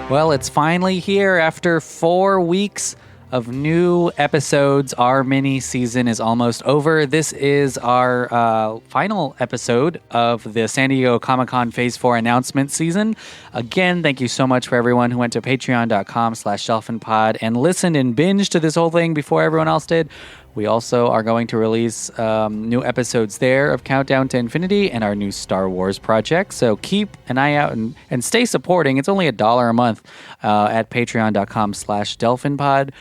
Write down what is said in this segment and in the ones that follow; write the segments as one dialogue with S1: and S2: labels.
S1: Well, it's finally here after 4 weeks of new episodes. Our mini season is almost over. This is our final episode of the San Diego Comic-Con Phase 4 announcement season. Again, thank you so much for everyone who went to patreon.com/shelfinpod and listened and binged to this whole thing before everyone else did. We also are going to release new episodes there of Countdown to Infinity and our new Star Wars project. So keep an eye out and stay supporting. It's only $1 a month at patreon.com/delphinpod.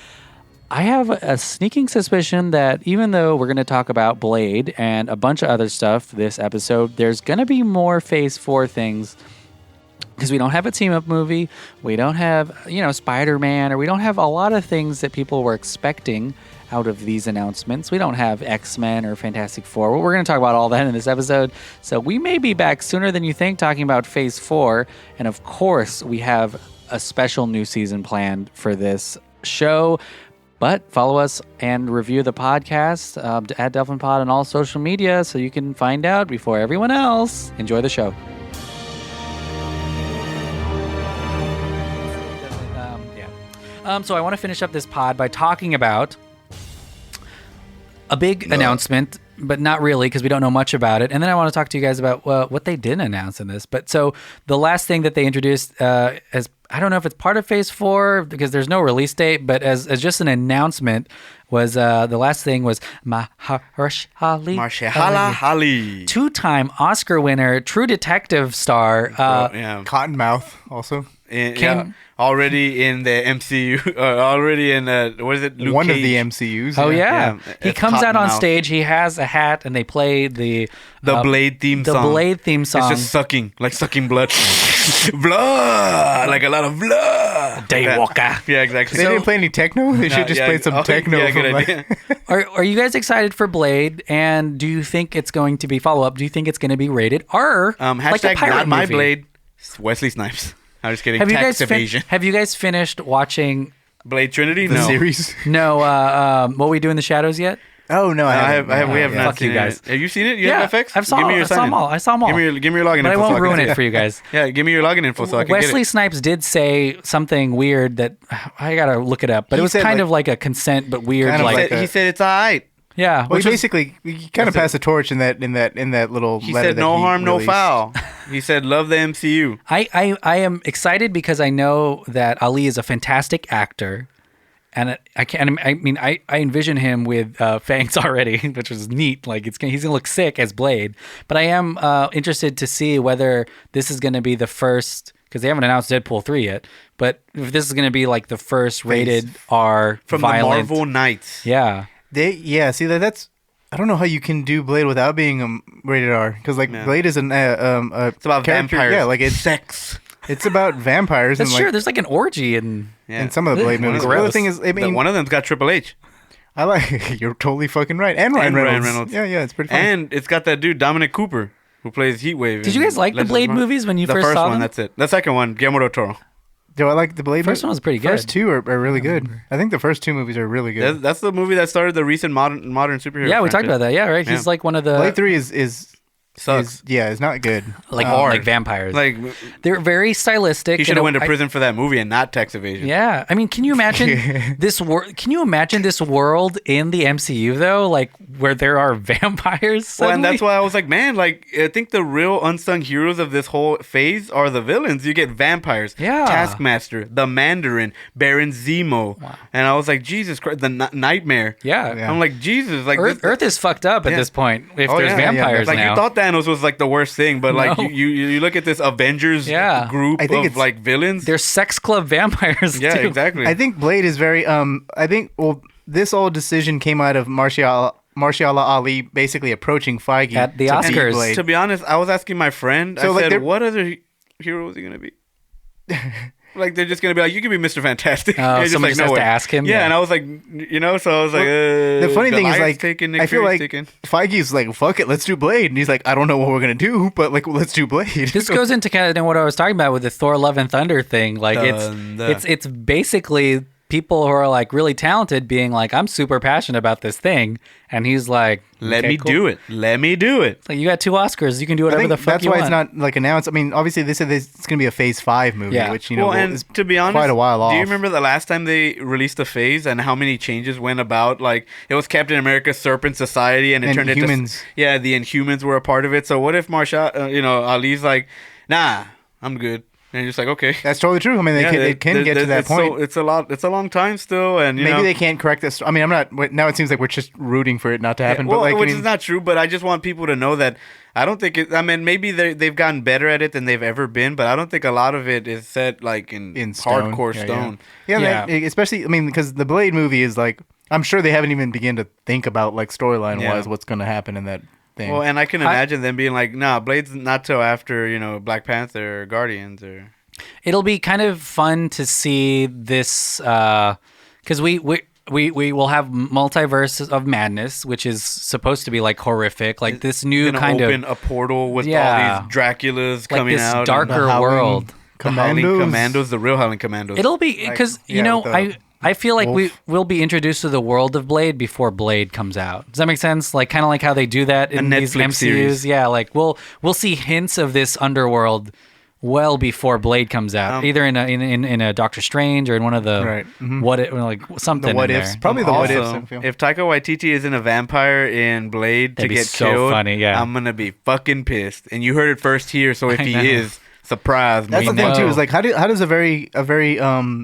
S1: I have a sneaking suspicion that even though we're going to talk about Blade and a bunch of other stuff this episode, there's going to be more Phase 4 things. Because we don't have a team-up movie, we don't have, SpiderMan, or we don't have a lot of things that people were expecting out of these announcements. We don't have XMen or Fantastic Four. Well, we're going to talk about all that in this episode. So we may be back sooner than you think talking about Phase 4. And of course, we have a special new season planned for this show. But follow us and review the podcast at DelphinPod on all social media so you can find out before everyone else. Enjoy the show. So I want to finish up this pod by talking about a big announcement, but not really because we don't know much about it. And then I want to talk to you guys about what they didn't announce in this. But so the last thing that they introduced as I don't know if it's part of Phase 4 because there's no release date, but as just an announcement was the last thing was
S2: Mahershala Ali,
S1: two-time Oscar winner, True Detective star,
S3: Cottonmouth also.
S2: Already in the MCU, already in what is it? Luke
S3: One
S2: Cage.
S3: of the MCUs.
S1: Oh yeah. He comes out on
S2: Cottonmouth.
S1: stage. He has a hat, and they play the
S2: Blade theme song.
S1: The Blade theme song.
S2: It's just sucking blood, blood, like a lot of blood.
S1: Daywalker.
S2: Yeah, exactly.
S3: They didn't play any techno. They should just play some techno.
S2: Yeah, good
S3: from
S2: idea.
S1: Are you guys excited for Blade? And do you think it's going to be follow-up? Do you think it's going to be rated R? Like a
S2: Hashtag
S1: pirate
S2: not my
S1: movie?
S2: Blade. Wesley Snipes. I'm just kidding.
S1: Have you
S2: Tax
S1: guys
S2: evasion.
S1: have you guys finished watching?
S2: Blade Trinity?
S3: the
S2: No.
S3: series.
S1: No, What We Do in the Shadows yet?
S3: Oh no, I
S2: We have not
S1: Fuck you
S2: seen
S1: guys.
S2: it. Have you seen it? You
S1: Yeah,
S2: have FX?
S1: I saw them all. I saw them all.
S2: Give me your login
S1: But I
S2: info.
S1: won't
S2: so
S1: ruin
S2: can
S1: it for you guys.
S2: Yeah, give me your login info so I can get
S1: Wesley
S2: it.
S1: Snipes did say something weird that I gotta look it up, but
S3: He
S1: it was
S3: said,
S1: kind of like a consent, but weird.
S3: kind of
S1: Like,
S3: like
S2: He said it's alright.
S1: yeah,
S3: Well,
S1: which
S3: he
S1: was-
S3: basically kind of passed the torch in that little
S2: He
S3: letter
S2: said
S3: that
S2: no
S3: he
S2: harm, no
S3: released.
S2: foul. He said love the MCU.
S1: I am excited because I know that Ali is a fantastic actor, and I envision him with fangs already, which was neat. Like he's gonna look sick as Blade. But I am interested to see whether this is gonna be the first, because they haven't announced Deadpool 3 yet. But if this is gonna be like the first rated R
S2: From
S1: violent,
S2: the Marvel Knights.
S1: yeah.
S3: See that's. I don't know how you can do Blade without being rated R, because Blade is
S2: It's about
S3: character,
S2: vampires.
S3: Yeah, like it's
S2: sex.
S3: it's about vampires.
S1: That's
S3: and
S1: true.
S3: like
S1: There's like an orgy in.
S3: in some of the Blade movies. The
S1: Gross.
S3: other thing is, I mean,
S2: One of them's got Triple H.
S3: I like. You're totally fucking right, and Ryan Reynolds. Yeah, it's pretty fun.
S2: And it's got that dude, Dominic Cooper, who plays Heatwave.
S1: Did you guys like the Blade movies when you first
S2: first
S1: saw
S2: one,
S1: them?
S2: that's it. The second one, Guillermo del Toro.
S3: Do I like the Blade?
S1: First one was pretty good.
S3: First two are really good. I think the first two movies are really good.
S2: That's the movie that started the recent modern superhero.
S1: Yeah, we talked about that. Yeah, right.
S2: Yeah.
S1: He's like one of the
S3: Blade 3 is
S2: Sucks.
S3: is not good.
S1: like vampires.
S2: Like
S1: They're very stylistic.
S2: he should have went to
S1: I-
S2: prison for that movie and not tax evasion.
S1: Yeah, I mean, can you imagine this world? Can you imagine this world in the MCU though, like where there are vampires?
S2: Well, and
S1: suddenly?
S2: that's why I was like, man, like I think the real unsung heroes of this whole phase are the villains. You get vampires,
S1: Yeah.
S2: Taskmaster, the Mandarin, Baron Zemo, and I was like, Jesus Christ, the Nightmare.
S1: Yeah.
S3: Yeah.
S2: I'm like, Jesus, like
S1: Earth is fucked up at
S2: Yeah.
S1: this point. If
S2: Oh,
S1: there's
S2: yeah,
S1: vampires
S2: like
S1: now,
S2: you thought Thanos was like the worst thing, but like
S1: No.
S2: you look at this Avengers
S1: Yeah.
S2: group
S3: I think
S2: of
S3: it's-
S2: like villains.
S1: there's sex club vampires.
S2: Yeah,
S1: too.
S2: exactly.
S3: I think Blade is very this whole decision came out of Mahershala Ali basically approaching Feige
S1: At the
S3: to
S1: Oscars.
S3: beat Blade.
S2: To be honest, I was asking my friend.
S3: So,
S2: I
S3: like,
S2: said,
S3: they're-
S2: "What other hero is he gonna be?" Like they're just gonna be like, "You can be Mr. Fantastic."
S1: Oh,
S2: You're just
S1: someone
S2: like,
S1: just has
S2: "No
S1: to
S2: way."
S1: ask him?
S2: Yeah,
S1: Yeah.
S2: and I was like, so I was like,
S3: The funny thing is,
S2: Goliath's
S3: like,
S2: taken, Nick
S3: I feel
S2: Fury's
S3: like
S2: taken.
S3: Feige's like, fuck it, let's do Blade. And he's like, I don't know what we're going to do, but like, let's do Blade.
S1: This goes into kind of what I was talking about with the Thor: Love and Thunder thing. Like
S2: Thunder.
S1: it's basically people who are like really talented being like, I'm super passionate about this thing, and he's like,
S2: Let
S1: "Okay,
S2: me
S1: cool."
S2: do it. Let me do it.
S1: It's like, you got 2 Oscars, you can do
S3: I
S1: whatever
S3: think
S1: the fuck
S3: that's
S1: you
S3: why
S1: want.
S3: it's not like announced. I mean, obviously they said it's going to be a Phase 5 movie,
S1: Yeah.
S3: which, you know,
S2: Well, and
S3: is
S2: to be honest,
S3: quite a while off.
S2: do you remember the last time they released a phase and how many changes went about? Like, it was Captain America Serpent Society, and it turned into
S3: Inhumans.
S2: Yeah, the Inhumans were a part of it. So what if Ali's like, nah, I'm good, and you're just like, okay.
S3: That's totally true. I mean, they can get to that
S2: it's
S3: point.
S2: it's a long time still, and
S3: Maybe they can't correct this. I mean, I'm not. Now it seems like we're just rooting for it not to happen.
S2: Well,
S3: but like,
S2: which
S3: I mean,
S2: is not true, but I just want people to know that I don't think it. I mean, maybe they've gotten better at it than they've ever been, but I don't think a lot of it is set like in
S3: stone.
S2: hardcore
S3: Yeah,
S2: stone.
S3: Yeah,
S1: Yeah.
S3: especially. I mean, because the Blade movie is like, I'm sure they haven't even begun to think about like storyline wise what's going to happen in that thing.
S2: Well, and I can imagine them being like, "Nah, Blade's not till after Black Panther or Guardians or."
S1: It'll be kind of fun to see this because we will have Multiverse of Madness, which is supposed to be like horrific, like this new
S2: Gonna
S1: kind
S2: open
S1: of
S2: a portal with
S1: Yeah.
S2: all these Draculas
S1: like
S2: coming
S1: this
S2: out. and
S1: darker
S3: The Howling
S1: world.
S2: the Howling
S3: Commandos.
S2: Commandos, the real Howling Commandos.
S1: It'll be because
S3: yeah, with the
S1: I feel like
S3: wolf.
S1: we'll be introduced to the world of Blade before Blade comes out. Does that make sense? Like kind of like how they do that in these
S2: Netflix
S1: MCUs.
S2: series.
S1: Yeah, like we'll see hints of this underworld well before Blade comes out, either in a Doctor Strange or in one of the
S3: Right. Mhm.
S1: like something.
S3: the what
S1: in
S3: ifs,
S1: there.
S3: probably the what ifs.
S2: Also,
S3: I feel.
S2: if Taika Waititi isn't a vampire in Blade
S1: That'd
S2: to
S1: be
S2: get
S1: so
S2: killed,
S1: funny, yeah.
S2: I'm gonna be fucking pissed. And you heard it first here, so if
S1: I
S2: he
S1: know.
S2: is, surprise
S3: That's
S2: me.
S3: the thing
S1: know.
S3: too. Is like how does a very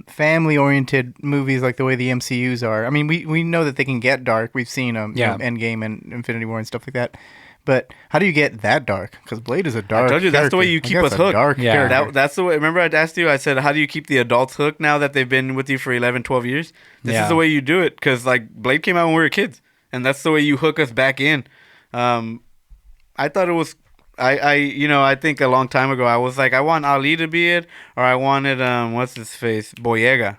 S3: family oriented movies like the way the MCUs are. I mean, we know that they can get dark. We've seen Endgame and Infinity War and stuff like that. But how do you get that dark? Because Blade is a dark.
S2: I told you, that's the way you
S3: character.
S2: keep
S3: Like,
S2: us
S3: that's a
S2: hooked.
S3: Dark
S1: Yeah.
S3: character.
S2: That's the way. Remember, I asked you. I said, "How do you keep the adults hooked now that they've been with you for 11, 12 years?" This
S1: Yeah.
S2: is the way you do it. Because like Blade came out when we were kids, and that's the way you hook us back in. I thought it was. I think a long time ago I was like, I want Ali to be it, or I wanted what's his face, Boyega,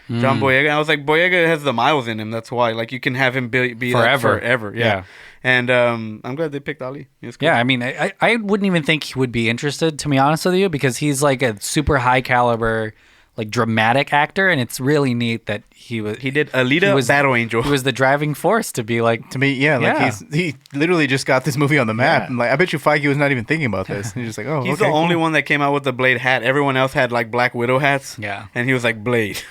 S2: John Boyega. And I was like, Boyega has the miles in him. That's why. Like you can have him be that forever. Yeah.
S1: Yeah.
S2: And I'm glad they picked Ali. He was cool.
S1: Yeah, I mean, I wouldn't even think he would be interested, to be honest with you, because he's like a super high caliber, like dramatic actor, and it's really neat that he
S2: did Alita Battle Angel.
S1: He was the driving force to be like
S3: To me, yeah, like
S1: Yeah.
S3: he literally just got this movie on the map.
S1: Yeah.
S3: And like I bet you Feige was not even thinking about this. He's just like, oh,
S2: He's
S3: okay,
S2: the only
S3: cool.
S2: one that came out with the Blade hat. Everyone else had like Black Widow hats.
S1: Yeah.
S2: And he was like Blade.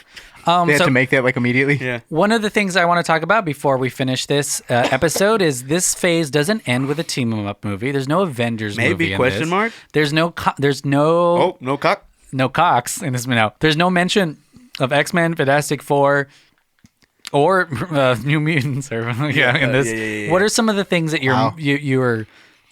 S3: They had
S1: so
S3: to make that like immediately.
S2: Yeah.
S1: one of the things I want to talk about before we finish this episode is this phase doesn't end with a team up movie. There's no Avengers movie.
S2: Maybe,
S1: in
S2: question
S1: this.
S2: mark?
S1: There's no
S2: Oh, no cock.
S1: no Cox in this. No, there's no mention of XMen, Fantastic Four, or New Mutants. Or in this.
S2: yeah.
S1: What are some of the things that
S3: Wow.
S1: you're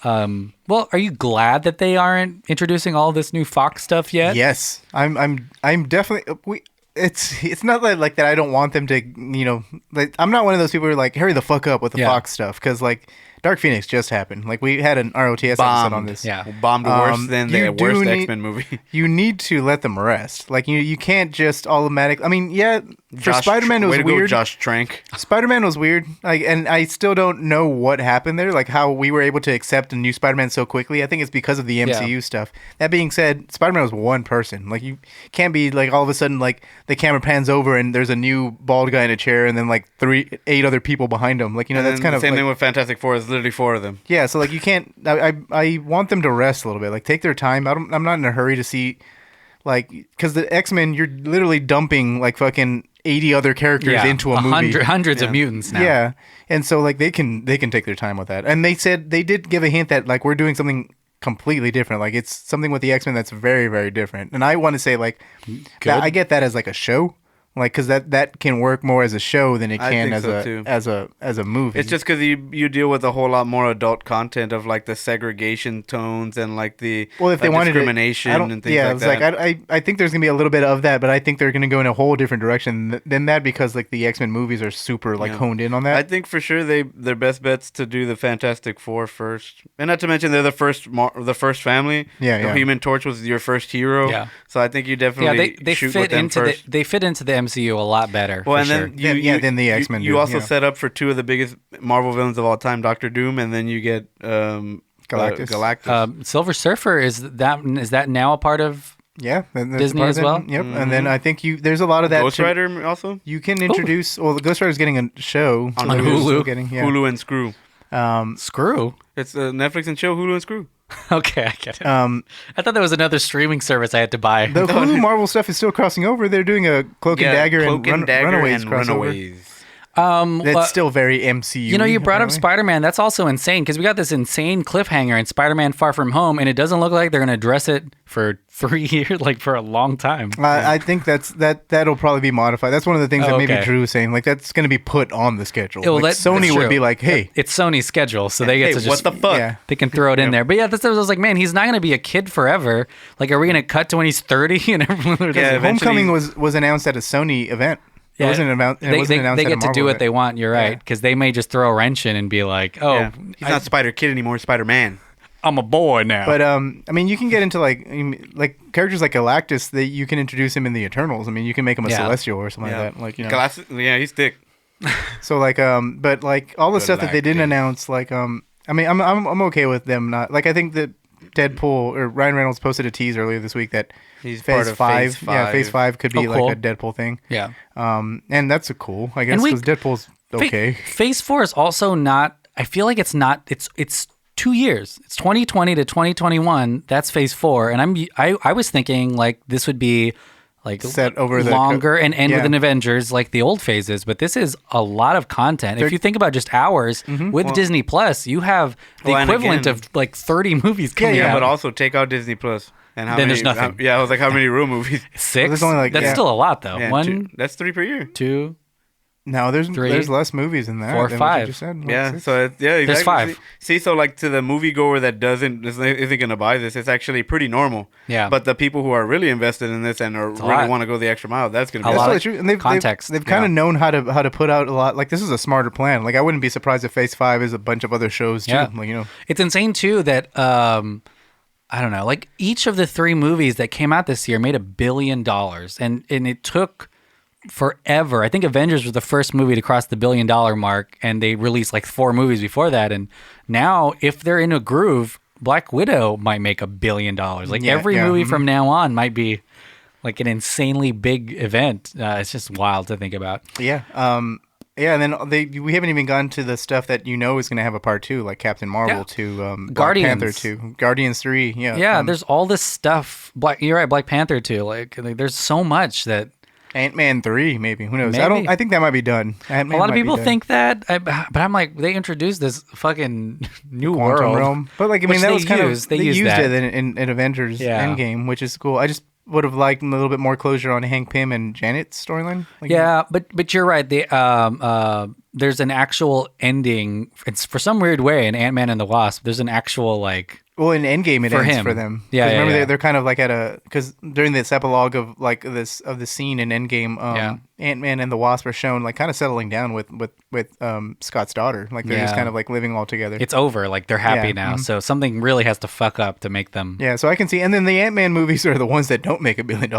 S1: well, are you glad that they aren't introducing all this new Fox stuff yet?
S3: Yes, I'm definitely. It's not like that. I don't want them to. Like I'm not one of those people who are like hurry the fuck up with the
S1: Yeah.
S3: Fox stuff because like Dark Phoenix just happened. Like we had an ROTS episode on
S2: Bombed.
S3: this.
S1: Yeah.
S2: Bombed worse than the
S3: you do
S2: worst
S3: need-
S2: X-Men movie.
S3: You need to let them rest. Like you can't just automatic. I mean, yeah, for Spider-Man it was
S2: way to go,
S3: weird.
S2: Josh Trank.
S3: Spider-Man was weird. Like, and I still don't know what happened there. Like how we were able to accept a new Spider-Man so quickly. I think it's because of the MCU stuff. That being said, Spider-Man was one person. Like you can't be like all of a sudden like the camera pans over and there's a new bald guy in a chair and then like 8 other people behind him. Like
S2: And
S3: that's
S2: then
S3: kind
S2: the
S3: of
S2: same
S3: like,
S2: thing with Fantastic Four. It's literally 4 of them.
S3: yeah. So like you can't. I want them to rest a little bit. Like take their time. I'm not in a hurry to see. Like, because the X-Men, you're literally dumping like fucking 80 other characters into a movie.
S1: Hundreds of
S2: Yeah.
S1: mutants now.
S3: Yeah, and so like they can take their time with that. And they did give a hint that like we're doing something completely different. Like it's something with the X-Men that's very, very different. And I want to say like that, I get that as like a show. Like, because that can work more as a show than it
S2: I
S3: can
S2: think so, too.
S3: as a movie.
S2: It's just because you deal with a whole lot more adult content of like the segregation tones and like the
S3: well, if they wanted
S2: discrimination and things
S3: yeah,
S2: like
S3: it's
S2: that.
S3: like I think there's gonna be a little bit of that, but I think they're gonna go in a whole different direction than that because like the X-Men movies are super like honed in on that.
S2: I think for sure their best bet's to do the Fantastic Four first, and not to mention they're the first family.
S3: Yeah,
S2: the
S3: yeah.
S2: Human Torch was your first hero.
S1: Yeah.
S2: So I think you
S1: Yeah,
S2: definitely
S1: they
S2: shoot
S1: fit
S2: with them
S1: into
S2: first.
S1: they fit into the MCU a lot better.
S2: Well,
S1: for
S2: and
S1: sure.
S2: then
S3: Then the X-Men
S2: You
S3: do,
S2: also
S3: yeah.
S2: set up for 2 of the biggest Marvel villains of all time, Doctor Doom, and then you get
S3: Galactus.
S2: Galactus.
S1: Silver Surfer is that now a part of
S3: Yeah, that's
S1: Disney
S3: part
S1: as
S3: of it.
S1: well?
S3: Yep, and then I think there's a lot of that.
S2: Ghost Rider also
S3: You can introduce. Well, the Ghost Rider's getting a show
S2: on
S1: Hulu.
S2: Hulu and Screw.
S1: Screw.
S2: It's Netflix and chill. Hulu and Screw.
S1: Okay, I get it. I thought that was another streaming service I had to buy.
S3: The Hulu Marvel stuff is still crossing over. They're doing a Cloak and Dagger and Runaways crossover.
S2: Runaways.
S3: That's still very MCU.
S1: You know, you brought up Spider-Man. That's also insane because we got this insane cliffhanger in Spider-Man Far From Home, and it doesn't look like they're going to address it for 3 years, like for a long time.
S3: I think that'll probably be modified. That's one of the things that maybe Drew was saying. Like, that's going to be put on the schedule. Like, Sony would be like, hey.
S1: It's Sony's schedule, so they get to just...
S2: what the fuck?
S3: Yeah.
S1: They can throw it in there. But yeah, I was like, man, he's not going to be a kid forever. Like, are we going to cut to when he's 30? And everyone
S3: Homecoming was announced at a Sony event. It wasn't announced
S1: they get
S3: at a
S1: to
S3: Marvel
S1: do what
S3: event.
S1: they want. You're right, because they may just throw a wrench in and be like, "Oh,
S2: he's not Spider-Kid anymore. Spider-Man.
S1: I'm a boy now."
S3: But I mean, you can get into like characters like Galactus that you can introduce him in the Eternals. I mean, you can make him a Celestial or something like that. Like, you know,
S2: Galactus, he's thick.
S3: So like, but like all the stuff that they didn't announce, like, I mean, I'm okay with them not like. I think that Deadpool or Ryan Reynolds posted a tease earlier this week that
S2: he's
S3: Phase
S2: part of
S3: 5.
S2: Phase 5.
S3: Yeah, Phase 5 could be
S1: cool.
S3: like a Deadpool thing.
S1: Yeah.
S3: And that's cool, I guess, because Deadpool's okay.
S1: Phase 4 is also not. I feel like it's not. It's 2 years. It's 2020 to 2021. That's Phase 4, and I was thinking like this would be like
S3: set over
S1: longer and end with an Avengers like the old phases, but this is a lot of content. If you think about just hours with Disney Plus, you have the equivalent of like 30 movies coming out.
S2: But also take out Disney Plus. And how
S1: then
S2: many,
S1: there's nothing.
S2: I was like, how many real movies?
S1: 6.
S3: Well, there's only like,
S1: that's still a lot though.
S2: Yeah,
S1: 1,
S2: that's 3 per year.
S1: 2.
S3: No, there's
S1: 3,
S3: less movies than that.
S1: 4,
S3: than
S1: 5.
S3: What you just said. Like
S2: Yeah,
S3: 6.
S2: so exactly.
S1: There's 5.
S2: See, so like to the moviegoer that isn't gonna buy this, it's actually pretty normal.
S1: Yeah.
S2: But the people who are really invested in this and really want to go the extra mile, that's gonna be
S1: A lot
S3: That's
S1: of
S3: true. And
S1: context.
S3: They've kind of known how to put out a lot. Like, this is a smarter plan. Like, I wouldn't be surprised if Phase 5 is a bunch of other shows too.
S1: Yeah.
S3: Like, you know,
S1: It's insane too that I don't know, like each of the 3 movies that came out this year made $1 billion, and it took forever. I think Avengers was the first movie to cross the $1 billion mark, and they released like 4 movies before that. And now, if they're in a groove, Black Widow might make $1 billion. Like every movie from now on might be like an insanely big event. It's just wild to think about.
S3: yeah. Yeah, and then we haven't even gone to the stuff that you know is going to have a part 2, like Captain Marvel 2, Black
S1: Guardians.
S3: Panther 2, Guardians 3. Yeah,
S1: Yeah, there's all this stuff. You're right, Black Panther 2. Like there's so much that.
S3: Ant-Man 3, maybe. Who knows?
S1: Maybe.
S3: I think that might be done.
S1: A lot of people think that, but I'm like, they introduced this fucking new
S3: Quantum
S1: world.
S3: Realm. But like, I mean,
S1: which
S3: that
S1: they
S3: was kind
S1: used.
S3: of
S1: They used
S3: used
S1: that.
S3: it in Avengers
S1: Yeah.
S3: Endgame, which is cool. I just would have liked a little bit more closure on Hank Pym and Janet's storyline. Like,
S1: Yeah, but you're right. There's an actual ending. It's for some weird way in Ant-Man and the Wasp. There's an actual like.
S3: Well, in Endgame, it
S1: For
S3: ends
S1: him.
S3: for them.
S1: Yeah,
S3: 'Cause
S1: yeah,
S3: remember
S1: yeah.
S3: they're kind of like because during this epilogue of like the scene in Endgame, Ant-Man and the Wasp are shown like kind of settling down with Scott's daughter. Like they're just kind of like living all together.
S1: It's over. Like they're happy
S3: Yeah,
S1: now. So something really has to fuck up to make them.
S3: Yeah, so I can see, and then the Ant-Man movies are the ones that don't make $1 billion.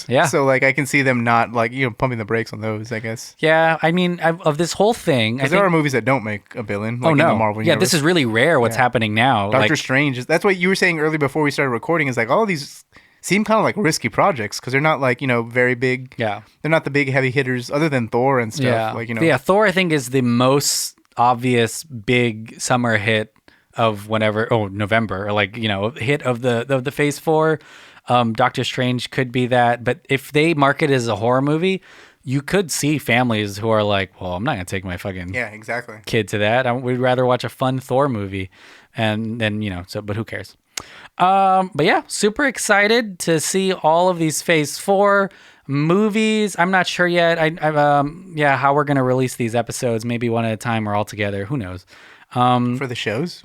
S1: Yeah.
S3: So like I can see them not like pumping the brakes on those. I guess.
S1: Yeah, I mean, of this whole thing, I
S3: Because
S1: think.
S3: there are movies that don't make $1 billion. Like
S1: Oh
S3: in
S1: no!
S3: the Marvel
S1: Yeah,
S3: universe.
S1: this is really rare. What's happening now?
S3: Doctor
S1: Like,
S3: Strange. That's what you were saying earlier before we started recording. Is like all of these seem kind of like risky projects because they're not like very big.
S1: Yeah.
S3: They're not the big heavy hitters other than Thor and stuff.
S1: Yeah.
S3: Like
S1: Yeah, Thor I think is the most obvious big summer hit of November, or like, hit of the Phase 4. Doctor Strange could be that, but if they market it as a horror movie, you could see families who are like, well, I'm not going to take my fucking
S3: exactly.
S1: kid to that. We'd rather watch a fun Thor movie. And then, but who cares? But yeah, super excited to see all of these Phase 4 movies. I'm not sure yet. How we're going to release these episodes, maybe one at a time or all together. Who knows?
S3: For the shows.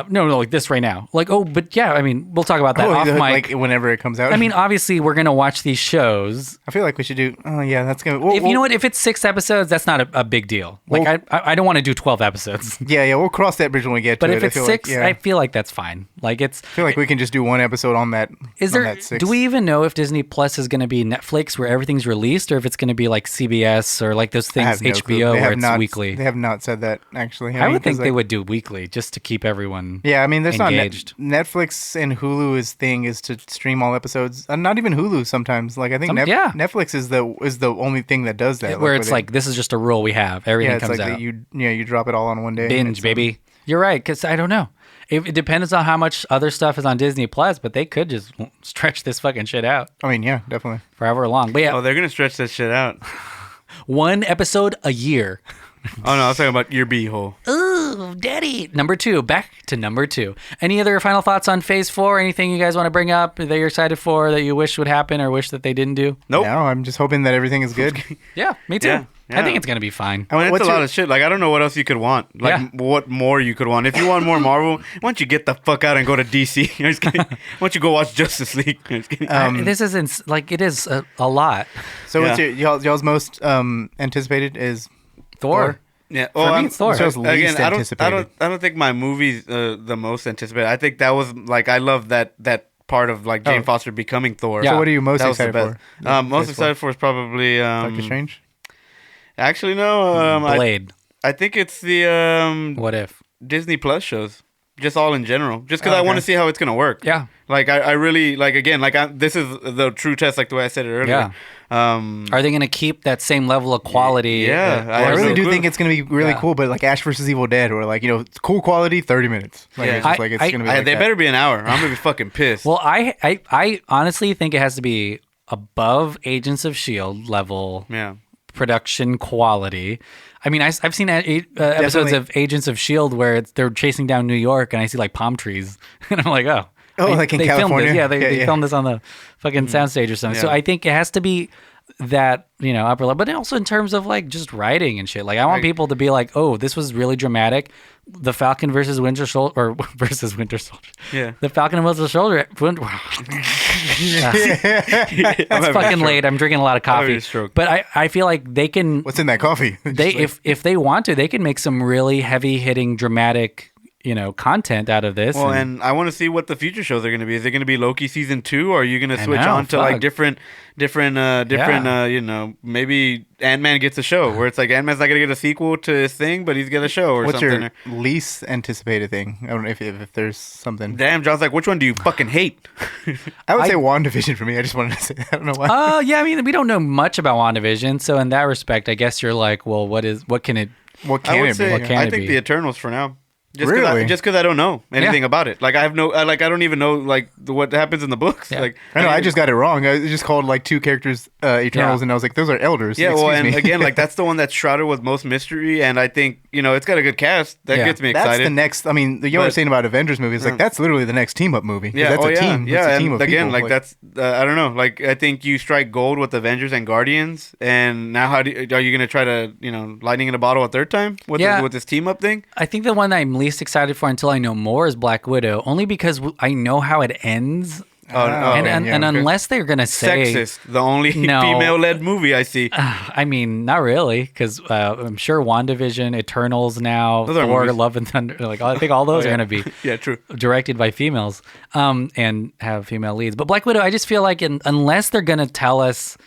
S1: No, like this right now. Like, but yeah, I mean, we'll talk about that off mic.
S3: Like whenever it comes out.
S1: I mean, obviously, we're going to watch these shows.
S3: I feel like we should do. Oh yeah, that's gonna.
S1: If you know what, if it's 6 episodes, that's not a big deal. Like, I don't want to do 12 episodes.
S3: Yeah, we'll cross that bridge when we get to it.
S1: But if it's 6, I feel like that's fine. Like I
S3: feel like we can just do one episode on that.
S1: Is
S3: on
S1: there?
S3: that 6.
S1: Do we even know if Disney Plus is going to be Netflix where everything's released, or if it's going to be like CBS or like those things HBO where it's weekly?
S3: They have not said that actually.
S1: I would think they would do weekly just to keep everyone. everyone.
S3: Yeah, I mean, there's
S1: engaged.
S3: not Netflix and Hulu's thing is to stream all episodes. Not even Hulu sometimes. Like I think Netflix is the only thing that does that.
S1: Where it's like this is just a rule we have. Everything
S3: it's
S1: comes
S3: like
S1: out.
S3: You drop it all on one day.
S1: Binge, baby. You're right, because I don't know. It depends on how much other stuff is on Disney Plus, but they could just stretch this fucking shit out.
S3: I mean, yeah, definitely.
S1: Forever long. But yeah.
S2: Oh, they're going to stretch that shit out.
S1: One episode a year.
S2: Oh, no, I was talking about your beehole.
S1: Ooh, daddy. Number 2. Back to number 2. Any other final thoughts on Phase 4? Anything you guys want to bring up that you're excited for, that you wish would happen or wish that they didn't do?
S2: Nope.
S3: No, I'm just hoping that everything is good.
S1: Yeah, me too.
S2: Yeah.
S1: I think it's going to be fine.
S2: I mean, it's a lot of shit. Like, I don't know what else you could want. Like, what more you could want. If you want more Marvel, why don't you get the fuck out and go to DC? I'm just kidding. Why don't you go watch Justice League? I'm just kidding.
S1: This isn't, like, it is a lot.
S3: So what's y'all's most anticipated is
S1: Thor.
S2: Yeah,
S1: For me, it's Thor.
S3: Least
S2: Again,
S3: anticipated.
S2: I don't think my movie's the most anticipated. I think that was like I love that part of like Jane Foster becoming Thor.
S1: Yeah.
S3: So what are you most
S2: That was the
S3: excited for?
S2: best. Most excited for is probably
S3: Doctor Strange?
S2: Actually, no.
S1: Blade.
S2: I think it's the
S1: What if?
S2: Disney Plus shows, just all in general. Just because I want to see how it's gonna work.
S1: Yeah.
S2: Like I really like again like this is the true test, like the way I said it earlier.
S1: Yeah. Are they going to keep that same level of quality?
S2: Yeah,
S3: I really do
S2: cool.
S3: think it's going to be really cool, but like Ash vs. Evil Dead, or like, it's cool quality, 30 minutes. Like,
S2: Yeah.
S3: it's just like, it's going to be like
S2: they
S3: that.
S2: better be an hour. I'm gonna be fucking pissed.
S1: Well, I honestly think it has to be above Agents of S.H.I.E.L.D. level
S2: yeah.
S1: production quality. I mean, I've seen episodes of Agents of S.H.I.E.L.D. where they're chasing down New York and I see like palm trees. And I'm like, oh.
S3: Like in
S1: they
S3: California?
S1: Filmed this. They filmed this on the fucking soundstage or something. So
S2: Yeah.
S1: I think it has to be that, upper level, but also in terms of like just writing and shit. Like I want people to be like, oh, this was really dramatic. The Falcon versus Winter Soldier, or versus Winter Soldier.
S2: Yeah.
S1: The Falcon and Winter Soldier. It's fucking late. I'm drinking a lot of
S2: having
S1: coffee.
S2: a stroke.
S1: But I feel like they can.
S3: What's in that coffee?
S1: They if they want to, they can make some really heavy hitting dramatic content out of this.
S2: Well, and I want to see what the future shows are going to be. Is it going to be Loki season 2, or are you going to switch
S1: know,
S2: on to like different, maybe Ant-Man gets a show where it's like Ant-Man's not going to get a sequel to his thing, but he's got a show or
S3: What's
S2: something.
S3: your least anticipated thing? I don't know if there's something.
S2: Damn, John's like, which one do you fucking hate?
S3: I would say WandaVision for me. I just wanted to say that. I don't know why.
S1: yeah, I mean, we don't know much about WandaVision, so in that respect, I guess you're like, well, what can it?
S3: What
S2: I
S3: can
S2: would
S3: it
S2: say,
S3: be?
S1: can it
S2: think
S1: be?
S2: the Eternals for now.
S3: Really?
S2: Just because I don't know anything about it. Like I have no, I don't even know like what happens in the books.
S1: Yeah.
S2: Like
S3: I know, I just got it wrong. I just called like two characters Eternals, and I was like, those are elders.
S2: Yeah, well,
S3: Excuse
S2: and
S3: me.
S2: again, like that's the one that's shrouded with most mystery, and I think it's got a good cast. That gets me excited.
S3: That's the next. I mean, you were saying about Avengers movies, like that's literally the next team up movie.
S2: Yeah,
S3: that's a team.
S2: Yeah,
S3: It's a team
S2: and
S3: of
S2: again,
S3: people.
S2: like that's I don't know. Like I think you strike gold with Avengers and Guardians, and now are you gonna try to lightning in a bottle a third time with this team up thing?
S1: I think the one that I'm least excited for until I know more is Black Widow, only because I know how it ends. And unless they're gonna say
S2: sexist, the only female-led movie I see.
S1: I mean, not really, because I'm sure WandaVision, Eternals now,
S2: Those are
S1: Thor,
S2: movies.
S1: Love and Thunder, like I think all those are gonna be
S2: Yeah, true.
S1: directed by females, and have female leads. But Black Widow, I just feel like unless they're gonna tell us,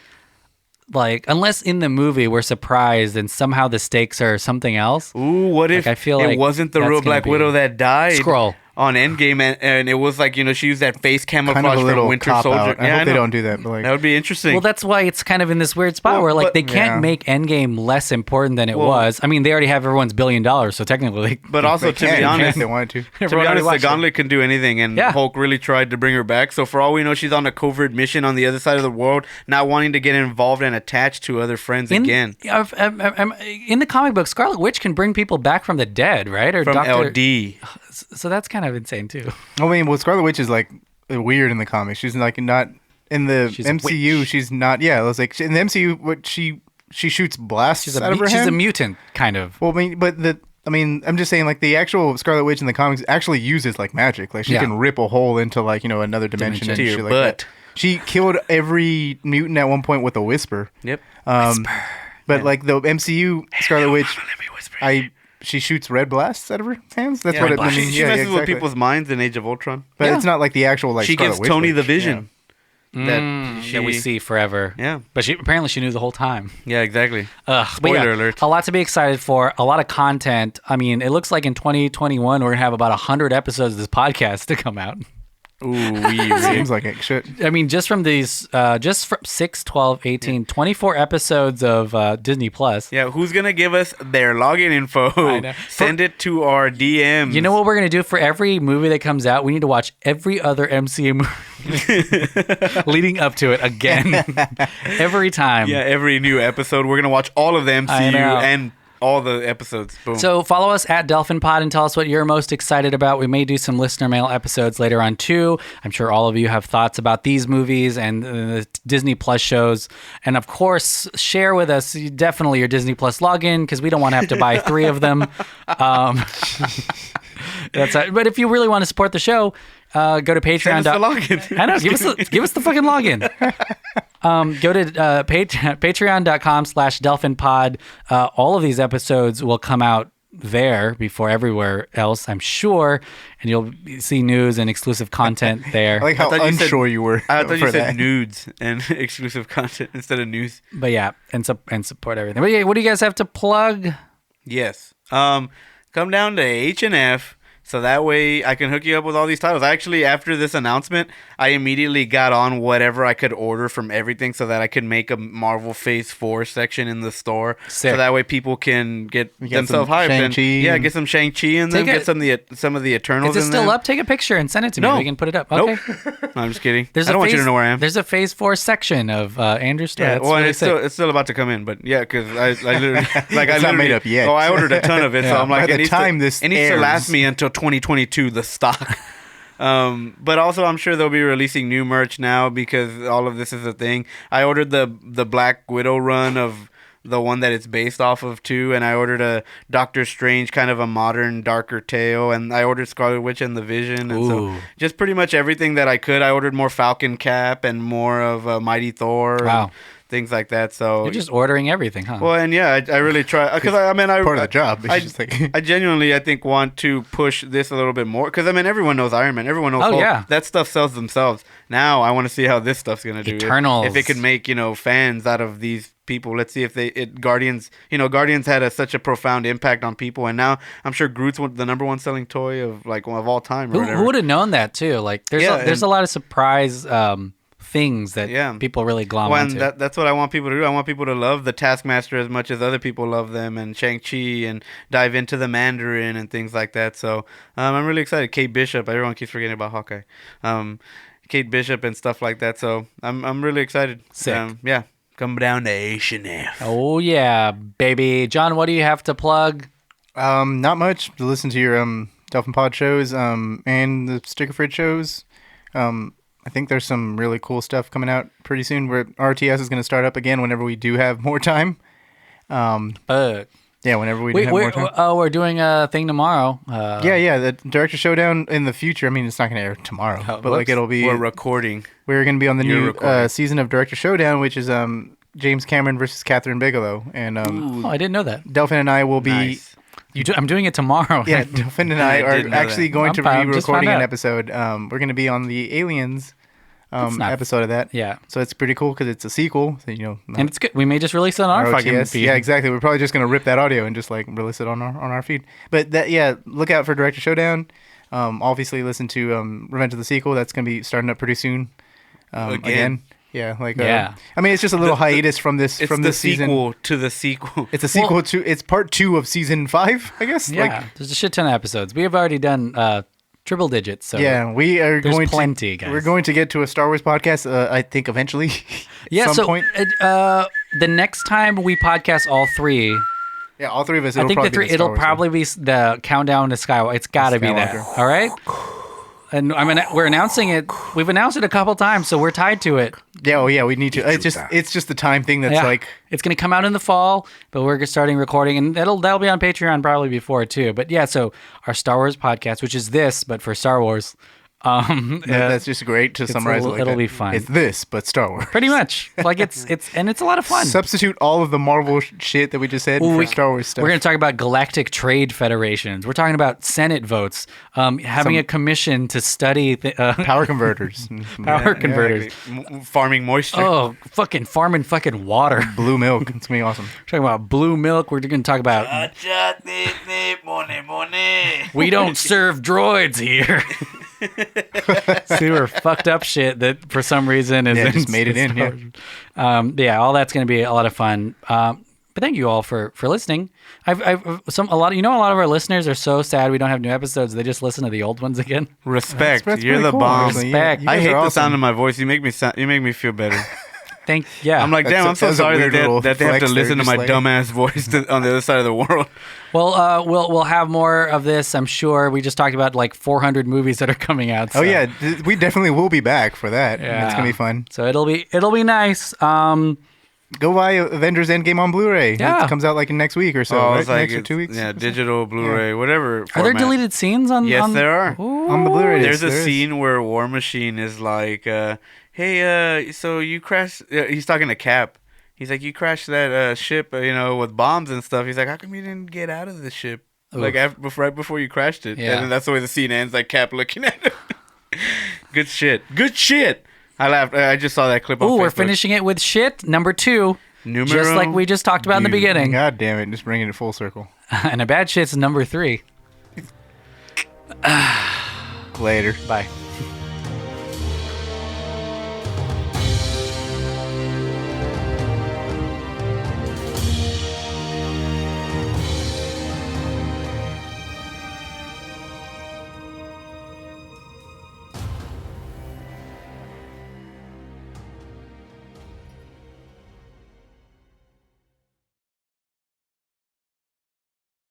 S1: like, unless in the movie we're surprised and somehow the stakes are something else.
S2: Ooh, what if
S1: I feel
S2: it
S1: like
S2: wasn't the
S1: that's
S2: real
S1: gonna
S2: Black
S1: be-
S2: Widow that died?
S1: Skrull.
S2: On Endgame, and it was like she used that face camouflage
S3: kind of a
S2: from
S3: little
S2: Winter
S3: cop
S2: Soldier.
S3: out. I hope they don't do that. But like,
S2: That would be interesting.
S1: Well, that's why it's kind of in this weird spot
S2: Well,
S1: where like
S2: but-
S1: they can't
S3: Yeah.
S1: make Endgame less important than it was. I mean, they already have everyone's $1 billion, so technically.
S2: but also,
S3: they
S2: to
S3: can
S2: be honest,
S3: if they wanted to.
S2: to be
S1: Everyone already
S2: honest, the
S1: watched it.
S2: Gauntlet can do anything, and
S1: Yeah.
S2: Hulk really tried to bring her back. So for all we know, she's on a covert mission on the other side of the world, not wanting to get involved and attached to other friends again.
S1: In the comic book, Scarlet Witch can bring people back from the dead, right? Or
S2: From
S1: Doctor.
S2: LD.
S1: So that's kind of insane too.
S3: I mean, well, Scarlet Witch is like weird in the comics. She's like not in the
S1: She's a
S3: MCU.
S1: witch.
S3: She's not. Yeah, it was like in the MCU, what she shoots blasts
S1: She's
S3: out of her
S1: she's
S3: hand.
S1: a mutant, kind of.
S3: Well, I'm just saying, like the actual Scarlet Witch in the comics actually uses like magic. Like she
S1: Yeah.
S3: can rip a hole into like another dimension and
S2: To your
S3: shit like
S2: butt.
S3: that. She killed every mutant at one point with a whisper.
S2: Yep.
S3: But like the MCU Scarlet Witch, she shoots red blasts out of her hands. That's what it means.
S2: She messes with people's minds in Age of Ultron.
S3: But
S1: Yeah.
S3: it's not like the actual like.
S2: She
S3: Scarlet
S2: gives
S3: Witch
S2: Tony
S3: witch.
S2: the Vision.
S1: that we see forever.
S2: Yeah.
S1: But apparently she knew the whole time.
S2: Yeah, exactly.
S1: Spoiler alert. A lot to be excited for. A lot of content. I mean, it looks like in 2021 we're going to have about 100 episodes of this podcast to come out.
S3: Ooh, seems like it should.
S1: I mean, just from these, just from 6, 12, 18, 24 episodes of Disney Plus.
S2: Yeah, who's going to give us their login info?
S1: I know.
S2: Send it to our DMs.
S1: You know what we're going to do for every movie that comes out? We need to watch every other MCU movie leading up to it again. Every time.
S2: Yeah, every new episode. We're going to watch all of the MCU and all the episodes. Boom.
S1: So follow us at DelphinPod and tell us what you're most excited about. We may do some listener mail episodes later on too. I'm sure all of you have thoughts about these movies and the Disney Plus shows. And of course, share with us definitely your Disney Plus login because we don't want to have to buy 3 of them. But if you really want to support the show, go to Patreon.
S2: Send us the login.
S1: I know. Give us the fucking login. Go to patreon.com/DelphinPod. All of these episodes will come out there before everywhere else, I'm sure, and you'll see news and exclusive content there.
S3: I like how unsure you were.
S2: I thought you said nudes and exclusive content instead of news.
S1: But yeah, and support everything. But yeah, what do you guys have to plug?
S2: Yes. Come down to H&F. So that way I can hook you up with all these titles. Actually, after this announcement, I immediately got on whatever I could order from everything so that I could make a Marvel Phase 4 section in the store.
S1: Sick.
S2: So that way people can get themselves hyped.
S3: Shang-Chi
S2: get some Shang-Chi in them. Get some of the Eternals
S1: Is it
S2: in
S1: still
S2: them.
S1: up? Take a picture and send it to me.
S2: No.
S1: We can put it up. Okay.
S2: Nope. No, I'm just kidding. I don't want you to know where I am.
S1: There's a Phase 4 section of Andrew's store.
S2: Yeah,
S1: That's
S2: well,
S1: really
S2: it's still about to come in, but yeah, because I literally
S3: It's not made up yet.
S2: Oh, I ordered a ton of it, so I'm like,
S3: By the time this
S2: it needs to
S3: airs.
S2: last me until 2022. The stock. But also, I'm sure they'll be releasing new merch now because all of this is a thing. I ordered the Black Widow run of the one that it's based off of too, and I ordered a Doctor Strange kind of a modern, darker tale, and I ordered Scarlet Witch and the Vision, and so just pretty much everything that I could. I ordered more Falcon Cap and more of Mighty Thor.
S1: Wow.
S2: And things like that. So
S1: you're just ordering everything, huh?
S2: Well, and yeah, I really try because I
S3: part of the job.
S2: I genuinely, I think, want to push this a little bit more because I mean, everyone knows Iron Man. Everyone knows Hulk. That stuff sells themselves. Now I want to see how this stuff's gonna do.
S1: Eternals.
S2: If it could make fans out of these people. Let's see if Guardians. Guardians had such a profound impact on people, and now I'm sure Groot's the number 1 selling toy of all time. Or
S1: who would have known that too? Like there's a lot of surprise. Things that people really glom onto.
S2: That's what I want people to do. I want people to love the Taskmaster as much as other people love them, and Shang-Chi, and dive into the Mandarin and things like that. So I'm really excited. Kate Bishop, everyone keeps forgetting about Hawkeye. Kate Bishop and stuff like that. So I'm really excited.
S1: Sick.
S2: Yeah, come down to H&F.
S1: Oh yeah, baby. John, what do you have to plug?
S3: Not much. To listen to your Dolphin Pod shows and the Sticker Fridge shows. I think there's some really cool stuff coming out pretty soon. Where RTS is going to start up again whenever we do have more time. Yeah, whenever we do have more time.
S1: Oh, we're doing a thing tomorrow.
S3: The Director Showdown in the future. I mean, it's not going to air tomorrow, but like it'll be.
S2: We're recording.
S3: We're going to be on the new season of Director Showdown, which is James Cameron versus Catherine Bigelow, and
S1: I didn't know that.
S3: Delphin and I will be.
S2: Nice.
S1: I'm doing it tomorrow.
S3: Yeah, Delphin and I are actually going to be recording an episode. We're going to be on the Aliens episode of that.
S1: Yeah.
S3: So it's pretty cool because it's a sequel. So,
S1: and it's good. We may just release it on our fucking feed.
S3: Yeah, exactly. We're probably just going to rip that audio and just like release it on our feed. But look out for Director Showdown. Obviously, listen to Revenge of the Sequel. That's going to be starting up pretty soon. Again. Yeah, I mean, it's just a little hiatus from this
S2: season.
S3: It's the
S2: sequel to the sequel.
S3: It's a sequel to. It's part 2 of season 5, I guess.
S1: Yeah, there's a shit ton of episodes. We have already done triple digits. So
S3: yeah, we are going
S1: plenty,
S3: to.
S1: Guys.
S3: We're going to get to a Star Wars podcast. I think eventually. Some point.
S1: The next time we podcast all 3.
S3: Yeah, all 3 of us.
S1: I think it'll probably be the countdown to Skywalker. It's got to be that. All right. And we're announcing it. We've announced it a couple times, so we're tied to it.
S3: Yeah, we need to. It's just the time thing that's like.
S1: It's going to come out in the fall, but we're starting recording, and that'll be on Patreon probably before too. But yeah, so our Star Wars podcast, which is this, but for Star Wars,
S3: That's just great to summarize.
S1: It'll be fun.
S3: It's this, but Star Wars.
S1: Pretty much. Like it's a lot of fun.
S3: Substitute all of the Marvel shit that we just said for Star Wars stuff.
S1: We're going to talk about galactic trade federations. We're talking about Senate votes, having a commission to study
S3: power converters.
S1: Power converters.
S2: Farming moisture.
S1: Oh, fucking farming fucking water.
S3: Blue milk. It's going to be awesome.
S1: We're talking about blue milk. We're going to talk about... We don't serve droids here. Super fucked up shit that for some reason is
S3: just made it in.
S1: Yeah, all that's going to be a lot of fun. But thank you all for listening. A lot of our listeners are so sad we don't have new episodes. They just listen to the old ones again.
S2: Respect.
S3: That's
S2: You're
S3: pretty
S2: the
S3: cool,
S2: bomb.
S3: actually.
S1: Respect.
S2: I hate the
S3: awesome.
S2: sound of my voice. You make me feel better.
S1: Yeah.
S2: I'm like, damn, I'm so
S3: that's a
S2: sorry
S3: weird little
S2: that they have to
S3: flex there,
S2: listen to
S3: just
S2: my
S3: like-
S2: dumbass voice on the other side of the world.
S1: Well, we'll have more of this, I'm sure. We just talked about like 400 movies that are coming out. So.
S3: Oh yeah, we definitely will be back for that.
S1: Yeah.
S3: It's gonna be fun.
S1: So it'll be nice.
S3: Go buy Avengers Endgame on Blu-ray.
S1: Yeah.
S3: It comes out like in next week or so. Right?
S2: It's like
S3: next or 2 weeks.
S2: Yeah, digital, Blu-ray, whatever.
S1: Are there
S2: format.
S1: deleted scenes on?
S2: Yes,
S1: on,
S2: there are.
S1: Ooh.
S3: On the Blu-ray disc,
S2: There's a
S3: there is.
S2: scene where War Machine is like, "Hey, so you crashed." He's talking to Cap. He's like, "You crashed that ship, with bombs and stuff." He's like, "How come you didn't get out of the ship like right before you crashed it?"
S1: Yeah.
S2: And then that's the way the scene ends, like Cap looking at him. Good shit. I laughed. I just saw that clip on
S1: Ooh,
S2: Facebook.
S1: we're finishing it with shit number 2.
S2: Numero
S1: Just like we just talked about in the beginning.
S3: God damn it! Just bringing it full circle.
S1: And a bad shit's number 3.
S3: Later.
S1: Bye.